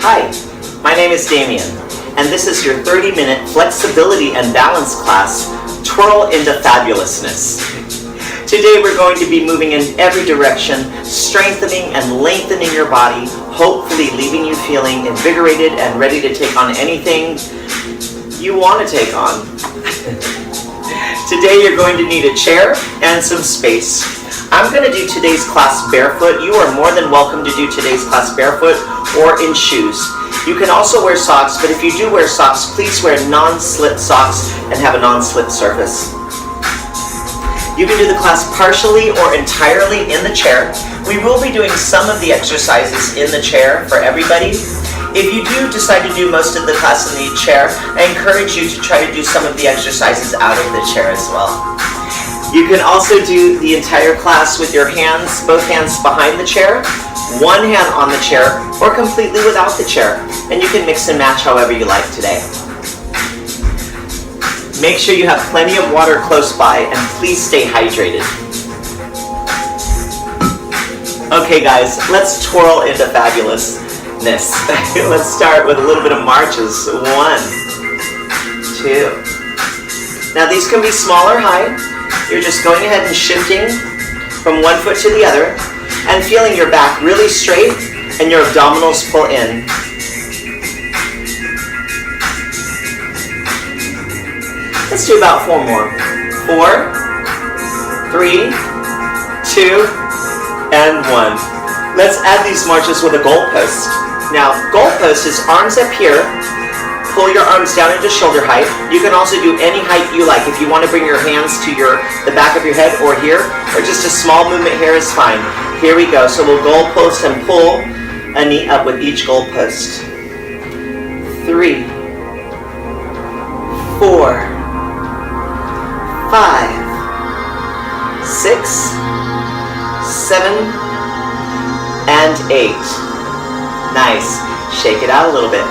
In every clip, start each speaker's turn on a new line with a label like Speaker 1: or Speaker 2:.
Speaker 1: Hi, my name is Damien, and this is your 30-minute flexibility and balance class, Twirl into Fabulousness. Today we're going to be moving in every direction, strengthening and lengthening your body, hopefully leaving you feeling invigorated and ready to take on anything you want to take on. Today you're going to need a chair and some space. I'm going to do today's class barefoot. You are more than welcome to do today's class barefoot or in shoes. You can also wear socks, but if you do wear socks, please wear non-slip socks and have a non-slip surface. You can do the class partially or entirely in the chair. We will be doing some of the exercises in the chair for everybody. If you do decide to do most of the class in the chair, I encourage you to try to do some of the exercises out of the chair as well. You can also do the entire class with your hands, both hands behind the chair, one hand on the chair, or completely without the chair. And you can mix and match however you like today. Make sure you have plenty of water close by, and please stay hydrated. Okay guys, let's twirl into fabulousness. Let's start with a little bit of marches. 1, 2. Now these can be small or high. You're just going ahead and shifting from one foot to the other and feeling your back really straight and your abdominals pull in. Let's do about 4 more. 4, 3, 2, and 1. Let's add these marches with a goalpost. Now, goalpost is arms up here. Pull your arms down into shoulder height. You can also do any height you like. If you want to bring your hands to the back of your head or here, or just a small movement here is fine. Here we go. So we'll goalpost and pull a knee up with each goalpost. 3, 4, 5, 6, 7, and 8. Nice. Shake it out a little bit.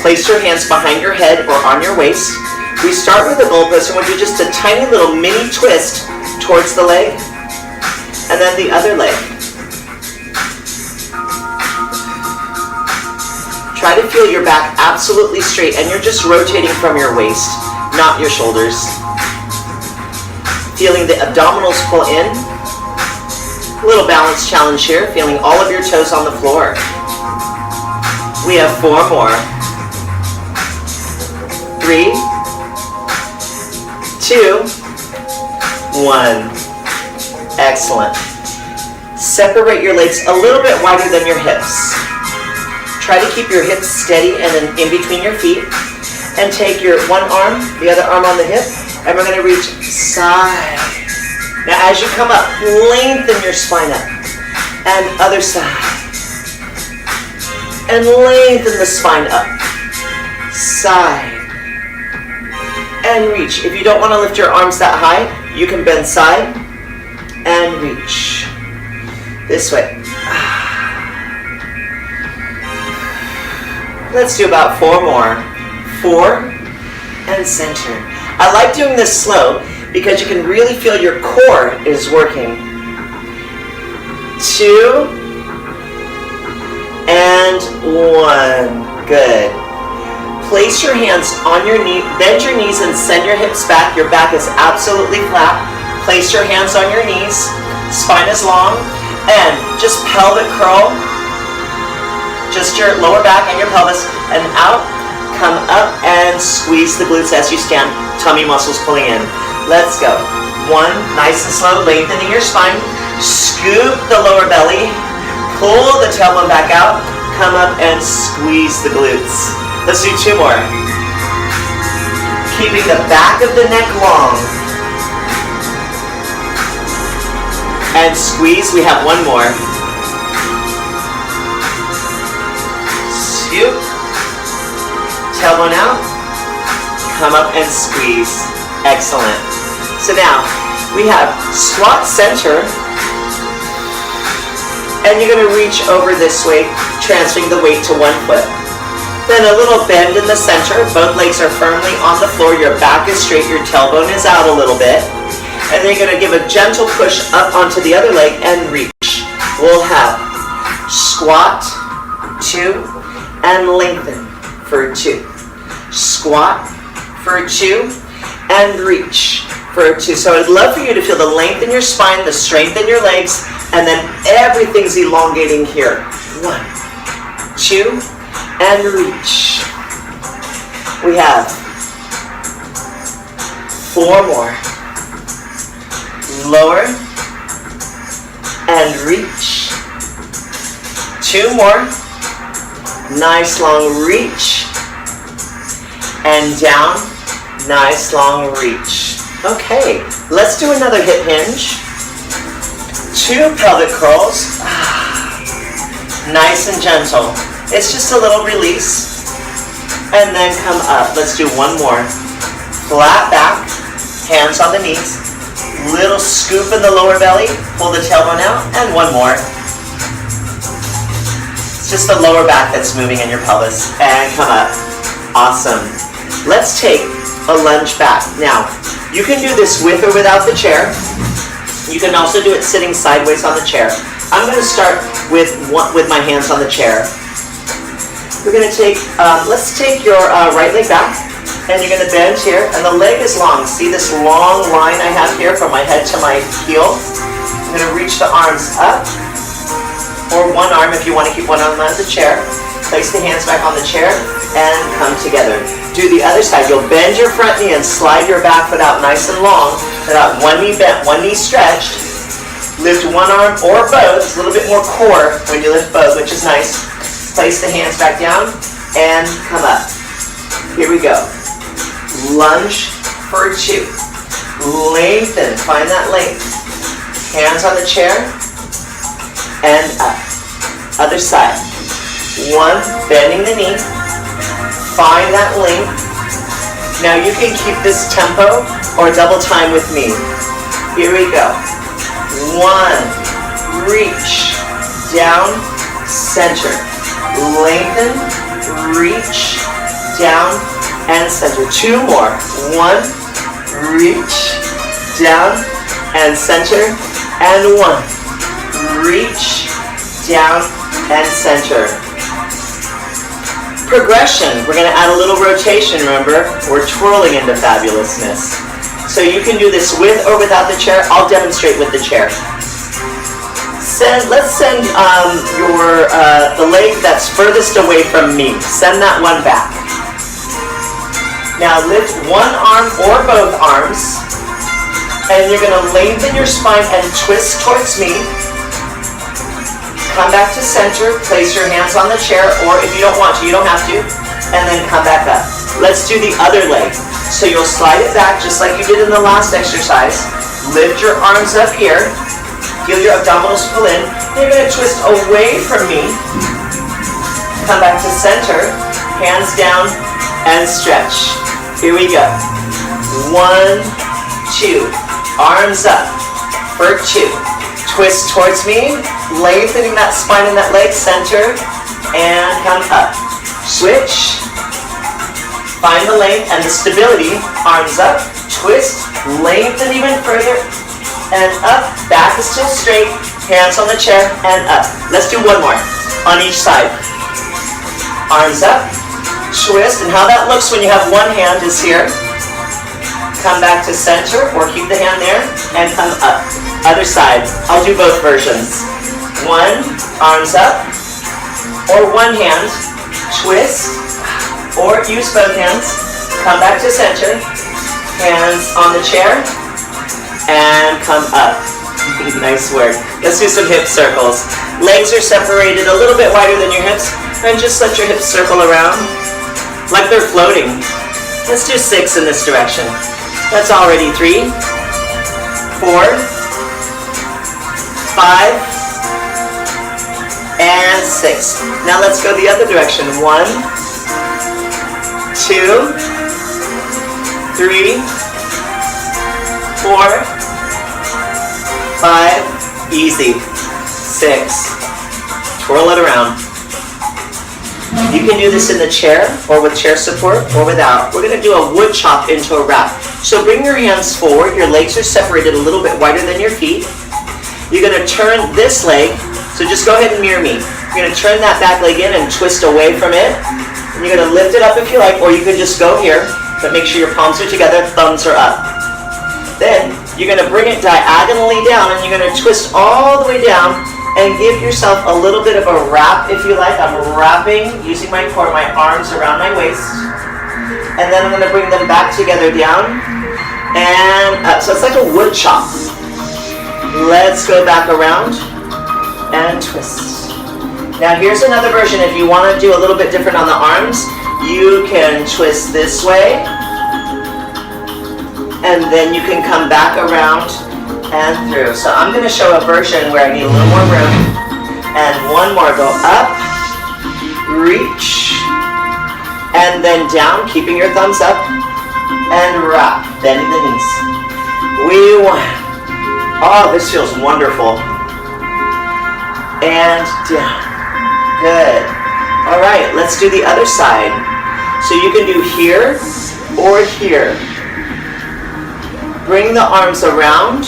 Speaker 1: Place your hands behind your head or on your waist. We start with the goalpost and we'll do just a tiny little mini twist towards the leg and then the other leg. Try to feel your back absolutely straight and you're just rotating from your waist, not your shoulders. Feeling the abdominals pull in. A little balance challenge here, feeling all of your toes on the floor. We have 4 more. 3, 2, 1. Excellent. Separate your legs a little bit wider than your hips. Try to keep your hips steady and then in between your feet. And take your one arm, the other arm on the hip, and we're going to reach side. Now as you come up, lengthen your spine up. And other side. And lengthen the spine up. Side. And reach. If you don't want to lift your arms that high, you can bend side and reach. This way. Let's do about 4 more. 4 and center. I like doing this slow because you can really feel your core is working. 2 and 1. Good. Place your hands on your knee, bend your knees and send your hips back. Your back is absolutely flat. Place your hands on your knees. Spine is long. And just pelvic curl. Just your lower back and your pelvis. And out. Come up and squeeze the glutes as you stand. Tummy muscles pulling in. Let's go. 1, nice and slow, lengthening your spine. Scoop the lower belly. Pull the tailbone back out. Come up and squeeze the glutes. Let's do 2 more. Keeping the back of the neck long. And squeeze. We have 1 more. Scoop. Tailbone out. Come up and squeeze. Excellent. So now we have squat center. And you're going to reach over this way, transferring the weight to 1 foot. Then a little bend in the center. Both legs are firmly on the floor. Your back is straight. Your tailbone is out a little bit. And then you're going to give a gentle push up onto the other leg and reach. We'll have squat, 2, and lengthen for 2. Squat for 2, and reach for 2. So I'd love for you to feel the length in your spine, the strength in your legs, and then everything's elongating here. 1, 2, and reach. We have 4 more. Lower and reach. 2 more. Nice long reach. And down. Nice long reach. Okay, let's do another hip hinge. 2 pelvic curls. Nice and gentle. It's just a little release. And then come up. Let's do 1 more. Flat back. Hands on the knees. Little scoop in the lower belly. Pull the tailbone out. And 1 more. It's just the lower back that's moving in your pelvis. And come up. Awesome. Let's take a lunge back. Now, you can do this with or without the chair. You can also do it sitting sideways on the chair. I'm going to start with my hands on the chair. We're going to take, let's take your right leg back, and you're going to bend here, and the leg is long. See this long line I have here from my head to my heel? I'm going to reach the arms up, or one arm if you want to keep one arm on the chair. Place the hands back on the chair, and come together. Do the other side. You'll bend your front knee and slide your back foot out nice and long. Without one knee bent, one knee stretched. Lift one arm or both. It's a little bit more core when you lift both, which is nice. Place the hands back down and come up. Here we go. Lunge for 2. Lengthen. Find that length. Hands on the chair and up. Other side. 1, bending the knee. Find that length. Now you can keep this tempo or double time with me. Here we go. 1, reach, down, center. Lengthen, reach, down, and center. 2 more. 1, reach, down, and center. And 1, reach, down, and center. Progression, we're going to add a little rotation, remember? We're twirling into fabulousness. So you can do this with or without the chair. I'll demonstrate with the chair. Let's send the leg that's furthest away from me. Send that one back. Now lift one arm or both arms. And you're going to lengthen your spine and twist towards me. Come back to center, place your hands on the chair, or if you don't want to, you don't have to, and then come back up. Let's do the other leg. So you'll slide it back just like you did in the last exercise. Lift your arms up here, feel your abdominals pull in. You're going to twist away from me. Come back to center, hands down, and stretch. Here we go. 1, 2, arms up for 2. Twist towards me, lengthening that spine and that leg, center, and come up. Switch, find the length and the stability, arms up, twist, lengthen even further, and up, back is still straight, hands on the chair, and up. Let's do 1 more, on each side. Arms up, twist, and how that looks when you have one hand is here. Come back to center, or keep the hand there, and come up. Other side. I'll do both versions. 1, arms up, or one hand, twist, or use both hands. Come back to center, hands on the chair, and come up. Nice work. Let's do some hip circles. Legs are separated a little bit wider than your hips, and just let your hips circle around like they're floating. Let's do 6 in this direction. That's already 3, 4, 5, and 6. Now let's go the other direction. 1, 2, 3, 4, 5, easy, 6. Twirl it around. You can do this in the chair, or with chair support, or without. We're going to do a wood chop into a wrap. So bring your hands forward. Your legs are separated a little bit wider than your feet. You're going to turn this leg, so just go ahead and mirror me. You're going to turn that back leg in and twist away from it. And you're going to lift it up if you like, or you could just go here, but make sure your palms are together, thumbs are up. Then you're going to bring it diagonally down, and you're going to twist all the way down and give yourself a little bit of a wrap if you like. I'm wrapping using my core, my arms around my waist. And then I'm going to bring them back together down and up. So it's like a wood chop. Let's go back around and twist. Now here's another version. If you want to do a little bit different on the arms, you can twist this way, and then you can come back around and through. So I'm going to show a version where I need a little more room. And one more. Go up, reach, and then down, keeping your thumbs up, and wrap, bending the knees. We want. Oh, this feels wonderful. And down. Good. All right, let's do the other side. So you can do here or here. Bring the arms around,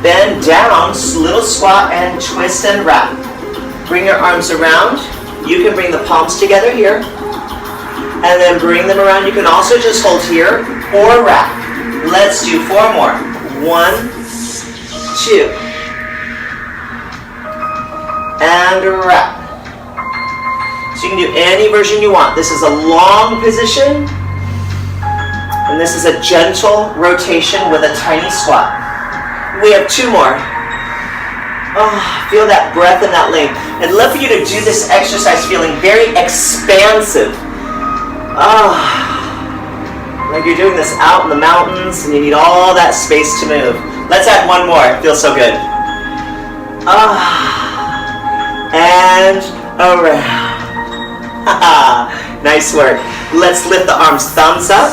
Speaker 1: bend down, little squat and twist and wrap. Bring your arms around. You can bring the palms together here, and then bring them around. You can also just hold here or wrap. Let's do 4 more. 1, 2, and wrap. So you can do any version you want. This is a long position, and this is a gentle rotation with a tiny squat. We have 2 more. Oh, feel that breath and that length. I'd love for you to do this exercise feeling very expansive. Oh, like you're doing this out in the mountains and you need all that space to move. Let's add 1 more. It feels so good. And around. Nice work. Let's lift the arms, thumbs up.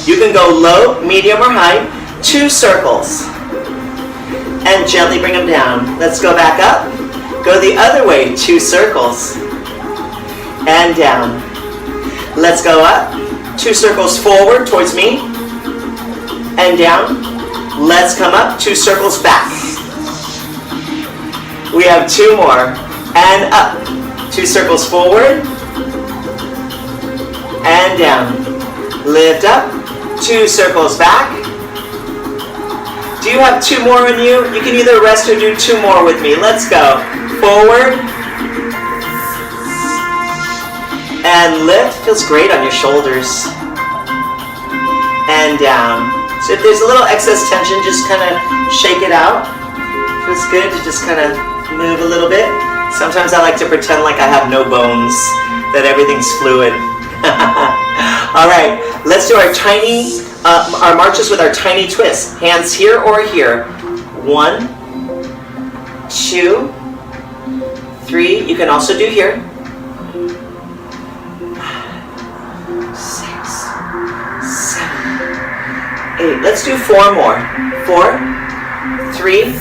Speaker 1: You can go low, medium, or high. 2 circles. And gently bring them down. Let's go back up. Go the other way. 2 circles. And down. Let's go up. 2 circles forward towards me. And down. Let's come up. 2 circles back. We have 2 more. And up. 2 circles forward. And down. Lift up. 2 circles back. Do you have 2 more in you? You can either rest or do 2 more with me. Let's go. Forward. And lift. Feels great on your shoulders. And down. So if there's a little excess tension, just kind of shake it out. Feels good to just kind of move a little bit. Sometimes I like to pretend like I have no bones, that everything's fluid. All right, let's do our tiny, our marches with our tiny twists. Hands here or here. 1, 2, 3. You can also do here. 6, 7, 8. Let's do 4 more. 4, 3,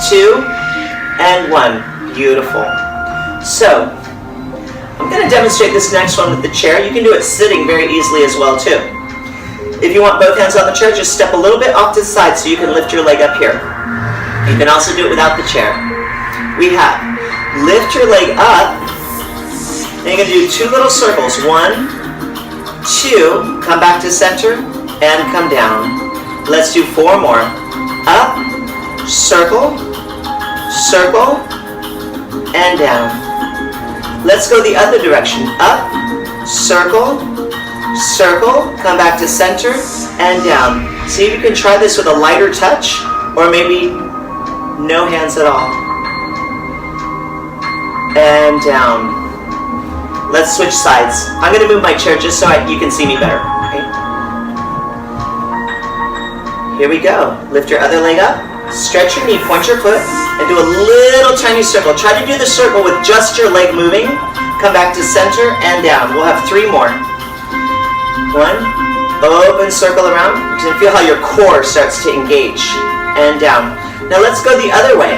Speaker 1: 2, and 1. Beautiful. So, I'm going to demonstrate this next one with the chair. You can do it sitting very easily as well too. If you want both hands on the chair, just step a little bit off to the side so you can lift your leg up here. You can also do it without the chair. We have lift your leg up, and you're going to do 2 little circles. 1, 2, come back to center, and come down. Let's do 4 more. Up, circle, circle, and down. Let's go the other direction. Up, circle, circle, come back to center, and down. See if you can try this with a lighter touch, or maybe no hands at all. And down. Let's switch sides. I'm going to move my chair just so you can see me better. Okay? Here we go. Lift your other leg up. Stretch your knee, point your foot, and do a little tiny circle. Try to do the circle with just your leg moving. Come back to center and down. We'll have 3 more. 1, open circle around. You can feel how your core starts to engage. And down. Now let's go the other way.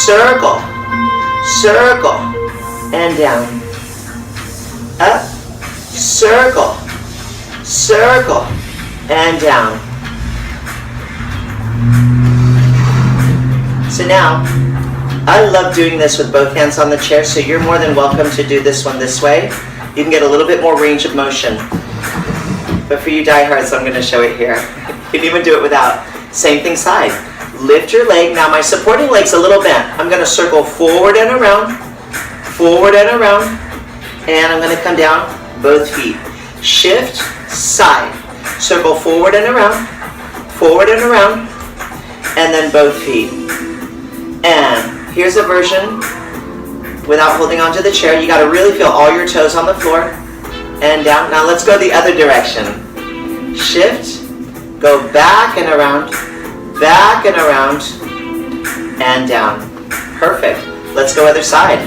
Speaker 1: Circle, circle, and down. Up, circle, circle, and down. So now, I love doing this with both hands on the chair, so you're more than welcome to do this one this way. You can get a little bit more range of motion. But for you diehards, I'm going to show it here. You can even do it without. Same thing side. Lift your leg. Now my supporting leg's a little bent. I'm going to circle forward and around, and I'm going to come down, both feet. Shift, side. Circle forward and around, and then both feet. And here's a version without holding onto the chair. You got to really feel all your toes on the floor and down. Now let's go the other direction. Shift, go back and around, and down. Perfect. Let's go other side.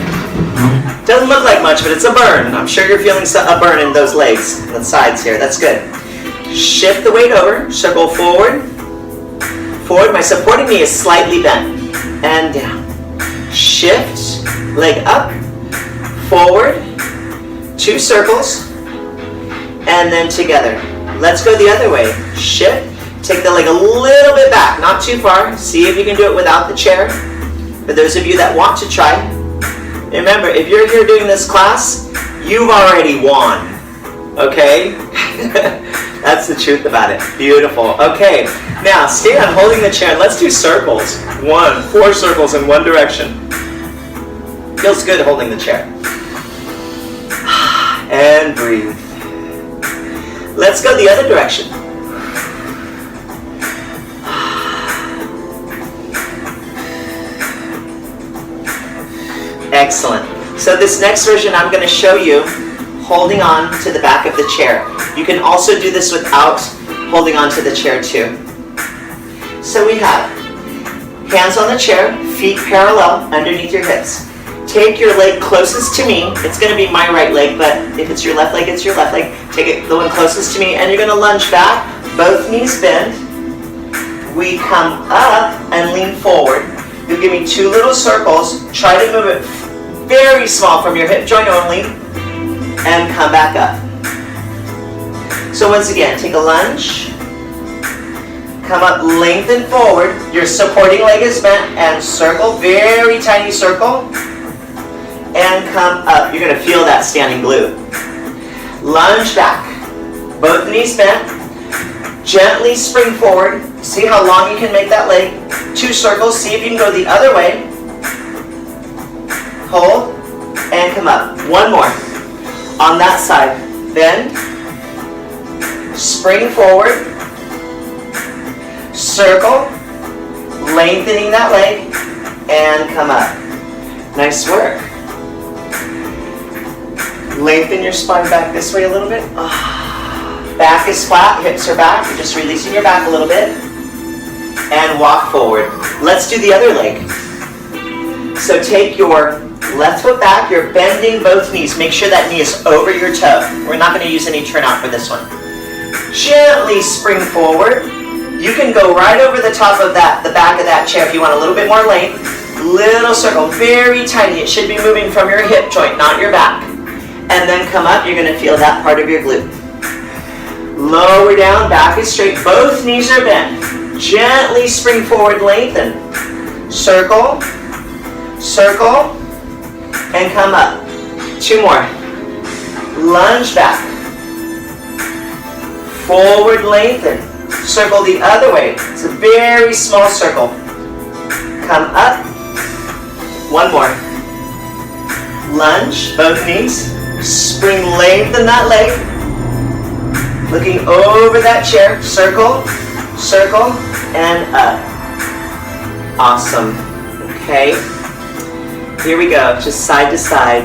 Speaker 1: Doesn't look like much, but it's a burn. I'm sure you're feeling a burn in those legs, the sides here. That's good. Shift the weight over, circle forward. My supporting knee is slightly bent, and down. Shift, leg up, forward, 2 circles, and then together. Let's go the other way. Shift, take the leg a little bit back, not too far. See if you can do it without the chair. For those of you that want to try, remember, if you're here doing this class, you've already won, okay? That's the truth about it. Beautiful. Okay, now stand holding the chair. Let's do circles. 4 circles in one direction. Feels good holding the chair. And breathe. Let's go the other direction. Excellent. So this next version I'm going to show you holding on to the back of the chair. You can also do this without holding on to the chair too. So we have hands on the chair, feet parallel underneath your hips. Take your leg closest to me. It's going to be my right leg, but if it's your left leg, it's your left leg. Take it the one closest to me, and you're going to lunge back. Both knees bend. We come up and lean forward. You give me 2 little circles. Try to move it very small from your hip joint only, and come back up. So once again, take a lunge. Come up, lengthen forward. Your supporting leg is bent, and circle, very tiny circle. And come up. You're going to feel that standing glute. Lunge back. Both knees bent. Gently spring forward. See how long you can make that leg. 2 circles. See if you can go the other way. Hold. And come up. 1 more. On that side. Bend. Spring forward. Circle. Lengthening that leg. And come up. Nice work. Lengthen your spine back this way a little bit. Back is flat, hips are back. You're just releasing your back a little bit. And walk forward. Let's do the other leg. So take your left foot back. You're bending both knees. Make sure that knee is over your toe. We're not going to use any turnout for this one. Gently spring forward. You can go right over the top of that, the back of that chair if you want a little bit more length. Little circle, very tiny. It should be moving from your hip joint, not your back. And then come up, you're going to feel that part of your glute. Lower down, back is straight, both knees are bent. Gently spring forward, lengthen. Circle, circle, and come up. 2 more. Lunge back. Forward, lengthen. Circle the other way. It's a very small circle. Come up. 1 more. Lunge, both knees. Spring, lengthen that leg. Looking over that chair. Circle, circle, and up. Awesome. Okay. Here we go. Just side to side.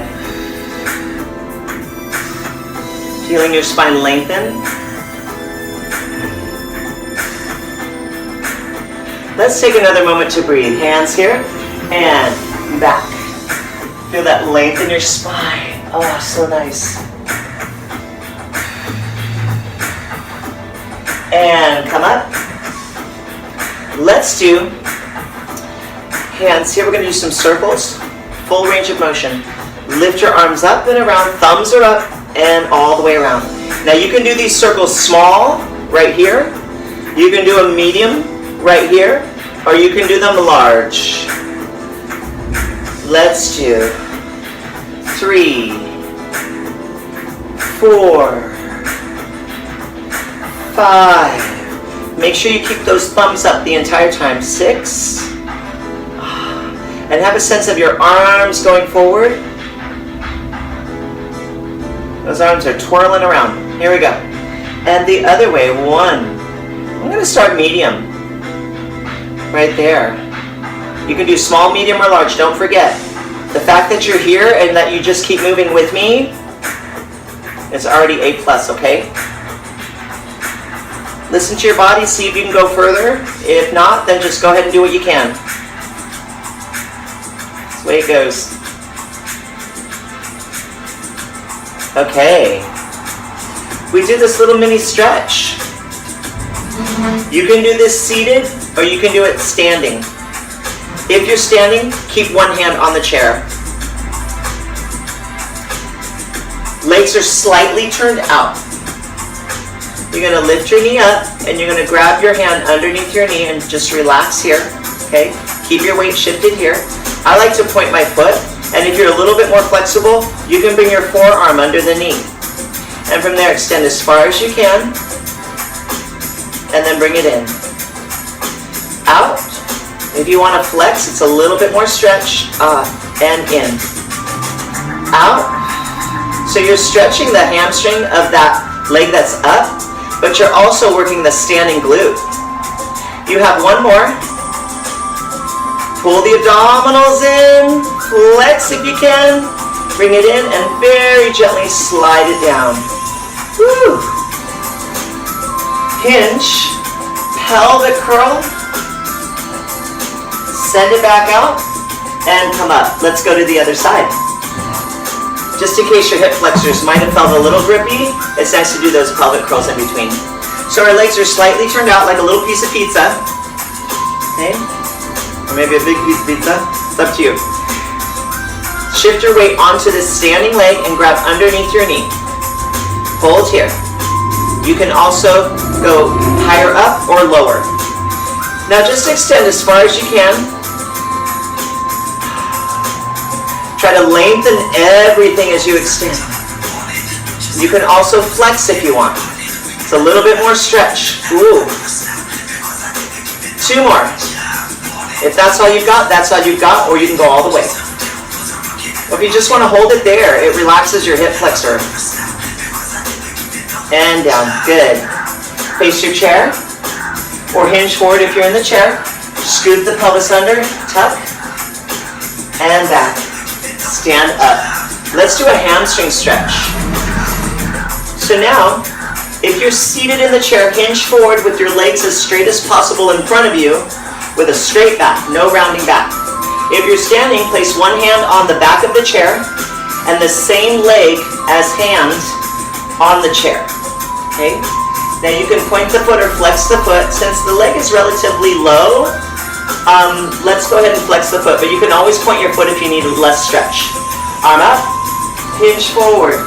Speaker 1: Feeling your spine lengthen. Let's take another moment to breathe. Hands here and back. Feel that length in your spine. Oh, so nice. And come up. Let's do hands here. We're going to do some circles. Full range of motion. Lift your arms up and around. Thumbs are up and all the way around. Now you can do these circles small right here. You can do a medium right here. Or you can do them large. Let's do 3, 4, 5. Make sure you keep those thumbs up the entire time. 6. And have a sense of your arms going forward. Those arms are twirling around. Here we go. And the other way. 1. I'm going to start medium. Right there. You can do small, medium, or large. Don't forget. The fact that you're here and that you just keep moving with me is already A+, okay? Listen to your body, see if you can go further. If not, then just go ahead and do what you can. That's the way it goes. Okay. We do this little mini stretch. You can do this seated or you can do it standing. If you're standing, keep one hand on the chair. Legs are slightly turned out. You're going to lift your knee up and you're going to grab your hand underneath your knee and just relax here. Okay? Keep your weight shifted here. I like to point my foot, and if you're a little bit more flexible, you can bring your forearm under the knee. And from there, extend as far as you can, and then bring it in. Out. If you want to flex, it's a little bit more stretch, and in. Out. So you're stretching the hamstring of that leg that's up, but you're also working the standing glute. You have one more. Pull the abdominals in, flex if you can, bring it in, and very gently slide it down. Woo. Hinge, pelvic curl, send it back out, and come up. Let's go to the other side. Just in case your hip flexors might have felt a little grippy, it's nice to do those pelvic curls in between. So our legs are slightly turned out like a little piece of pizza. Okay? Or maybe a big piece of pizza. It's up to you. Shift your weight onto this standing leg and grab underneath your knee. Hold here. You can also go higher up or lower. Now just extend as far as you can. Try to lengthen everything as you extend. You can also flex if you want. It's a little bit more stretch. Ooh. 2 more. If that's all you've got, that's all you've got, or you can go all the way. Or if you just want to hold it there, it relaxes your hip flexor. And down. Good. Face your chair, or hinge forward if you're in the chair. Scoot the pelvis under, tuck, and back. Stand up. Let's do a hamstring stretch. So now, if you're seated in the chair, hinge forward with your legs as straight as possible in front of you, with a straight back, no rounding back. If you're standing, place one hand on the back of the chair and the same leg as hand on the chair. Okay? Now you can point the foot or flex the foot. Since the leg is relatively low, let's go ahead and flex the foot, but you can always point your foot if you need less stretch. Arm up, hinge forward.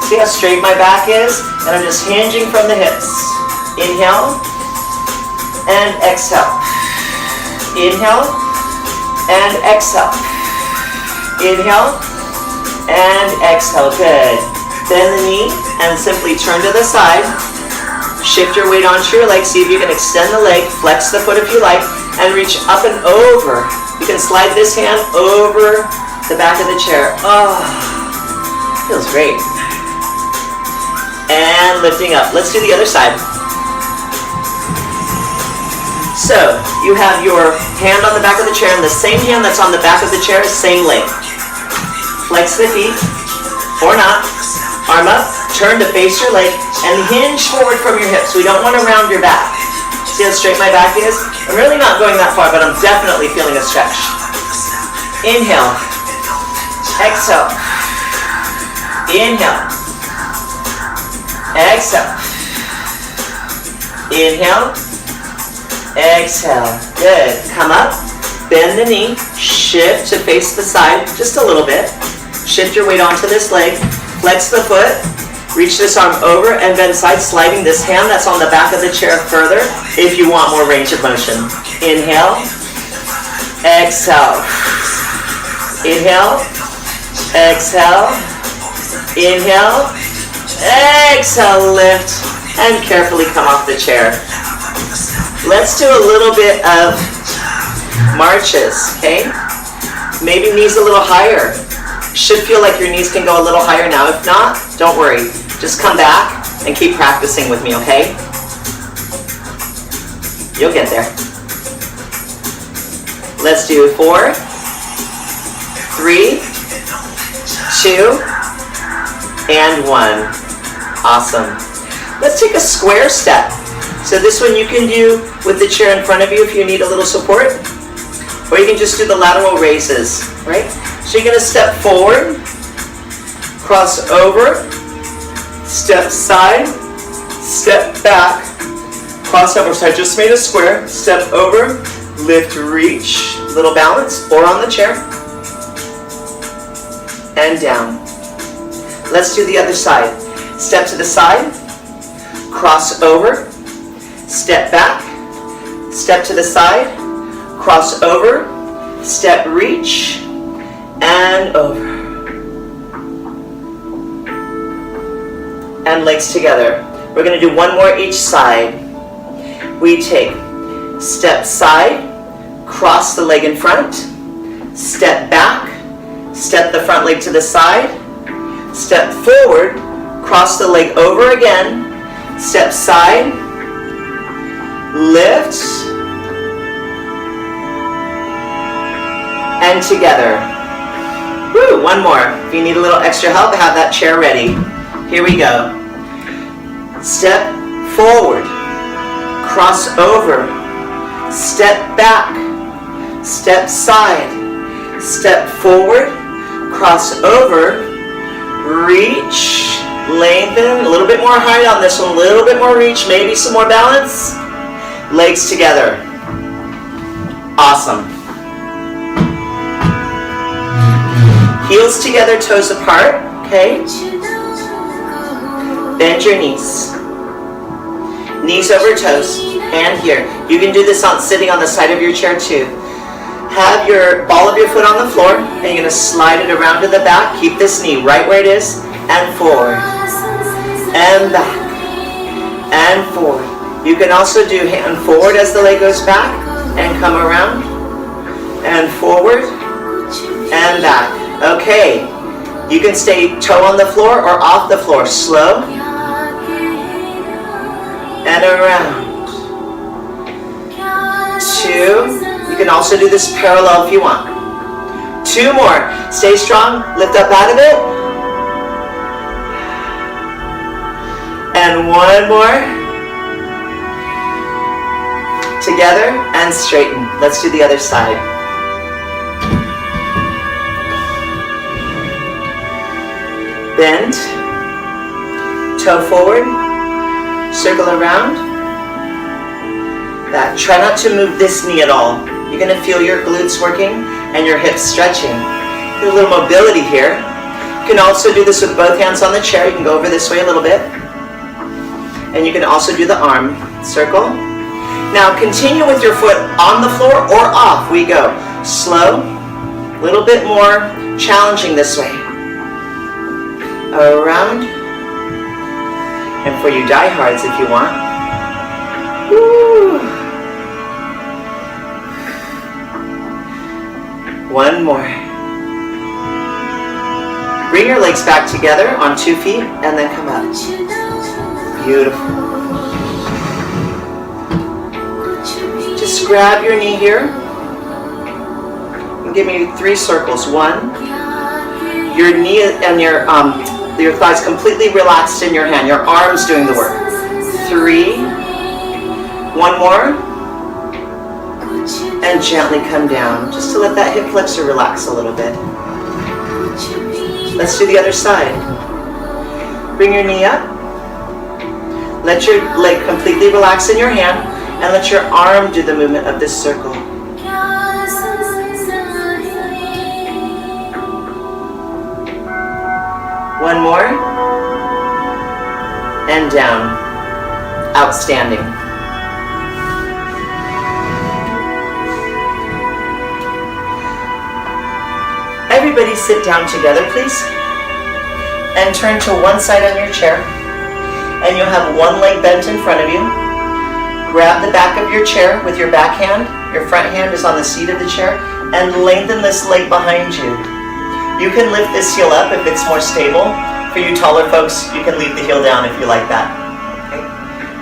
Speaker 1: See how straight my back is? And I'm just hinging from the hips. Inhale and exhale. Inhale and exhale. Inhale and exhale. Good. Bend the knee and simply turn to the side. Shift your weight onto your leg. See if you can extend the leg. Flex the foot if you like. And reach up and over. You can slide this hand over the back of the chair. Oh, feels great. And lifting up. Let's do the other side. So, you have your hand on the back of the chair and the same hand that's on the back of the chair, same leg. Flex the feet, or not. Arm up, turn to face your leg, and hinge forward from your hips. We don't want to round your back. See how straight my back is? I'm really not going that far, but I'm definitely feeling a stretch. Inhale. Exhale. Inhale. Exhale. Inhale. Exhale. Good. Come up. Bend the knee. Shift to face the side just a little bit. Shift your weight onto this leg. Flex the foot. Reach this arm over and bend side, sliding this hand that's on the back of the chair further if you want more range of motion. Inhale. exhale. Inhale, exhale, inhale, exhale, lift, and carefully come off the chair. Let's do a little bit of marches, okay? Maybe knees a little higher. Should feel like your knees can go a little higher now. If not, don't worry. Just come back and keep practicing with me, okay? You'll get there. Let's do 4, 3, 2, and 1. Awesome. Let's take a square step. So this one you can do with the chair in front of you if you need a little support. Or you can just do the lateral raises, right? So you're going to step forward, cross over, step side, step back, cross over. So I just made a square, step over, lift, reach, little balance, or on the chair, and down. Let's do the other side. Step to the side, cross over, step back, step to the side, cross over, step, reach, and over. And legs together. We're going to do one more each side. We take step side, cross the leg in front, step back, step the front leg to the side, step forward, cross the leg over again, step side, lift, and together. Woo, one more. If you need a little extra help, have that chair ready. Here we go. Step forward, cross over, step back, step side, step forward, cross over, reach, lengthen, a little bit more height on this one, a little bit more reach, maybe some more balance. Legs together. Awesome. Heels together, toes apart, okay? Bend your knees. Knees over toes, and here. You can do this on sitting on the side of your chair too. Have your ball of your foot on the floor, and you're going to slide it around to the back. Keep this knee right where it is, and forward, and back, and forward. You can also do hand forward as the leg goes back, and come around, and forward, and back. Okay, you can stay toe on the floor or off the floor. Slow, and around. 2. You can also do this parallel if you want. 2 more. Stay strong. Lift up out of it. And 1 more. Together and straighten. Let's do the other side. Bend. Toe forward. Circle around. Back. Try not to move this knee at all. You're going to feel your glutes working and your hips stretching. Get a little mobility here. You can also do this with both hands on the chair. You can go over this way a little bit. And you can also do the arm circle. Now continue with your foot on the floor or off. We go. Slow. A little bit more challenging this way. Around. And for you diehards if you want. Woo. 1 more. Bring your legs back together on 2 feet and then come up. Beautiful. Just grab your knee here. And give me 3 circles. 1. Your knee and your thighs completely relaxed in your hand. Your arms doing the work. 3. 1 more. And gently come down, just to let that hip flexor relax a little bit. Let's do the other side. Bring your knee up. Let your leg completely relax in your hand, and let your arm do the movement of this circle. 1 more. And down. Outstanding. Everybody sit down together, please. And turn to one side on your chair. And you'll have one leg bent in front of you. Grab the back of your chair with your back hand. Your front hand is on the seat of the chair. And lengthen this leg behind you. You can lift this heel up if it's more stable. For you taller folks, you can leave the heel down if you like that. Okay.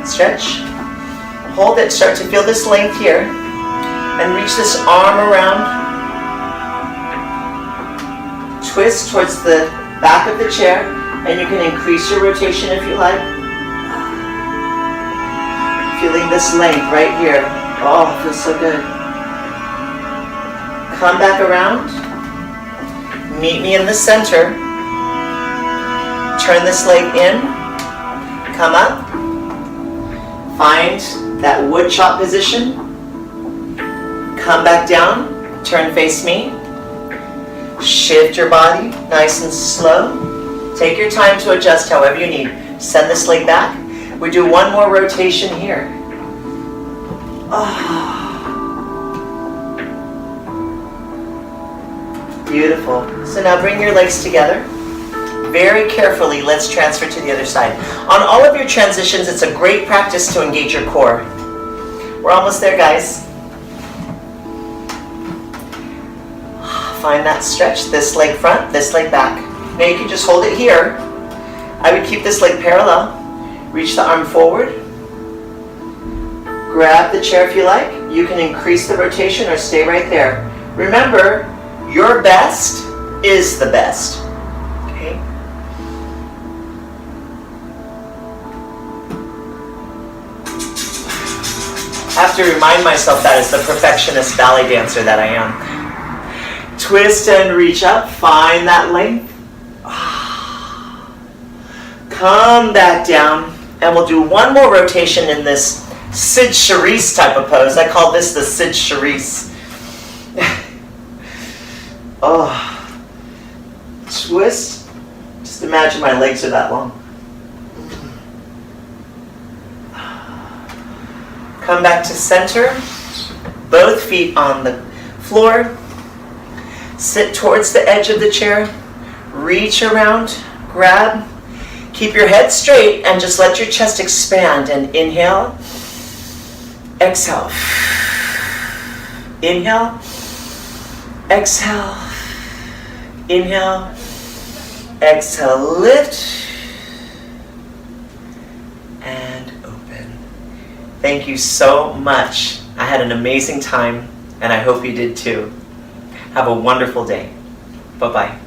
Speaker 1: Stretch. Hold it. Start to feel this length here. And reach this arm around. Twist towards the back of the chair. And you can increase your rotation if you like. Feeling this length right here. Oh, it feels so good. Come back around. Meet me in the center. Turn this leg in. Come up. Find that wood chop position. Come back down. Turn face me. Shift your body nice and slow. Take your time to adjust however you need. Send this leg back. We do one more rotation here. Oh. Beautiful. So now bring your legs together. Very carefully, let's transfer to the other side. On all of your transitions, it's a great practice to engage your core. We're almost there, guys. Find that stretch. This leg front, this leg back. Now you can just hold it here. I would keep this leg parallel. Reach the arm forward. Grab the chair if you like. You can increase the rotation or stay right there. Remember, your best is the best. Okay? I have to remind myself that as the perfectionist ballet dancer that I am. Twist and reach up. Find that length. Come back down. And we'll do one more rotation in this Sid Charisse type of pose. I call this the Sid Charisse. Oh. Twist. Just imagine my legs are that long. Come back to center. Both feet on the floor. Sit towards the edge of the chair. Reach around. Grab. Keep your head straight and just let your chest expand. And inhale. Exhale. Inhale. Exhale. Inhale. Exhale. Lift. And open. Thank you so much. I had an amazing time, and I hope you did too. Have a wonderful day. Bye-bye.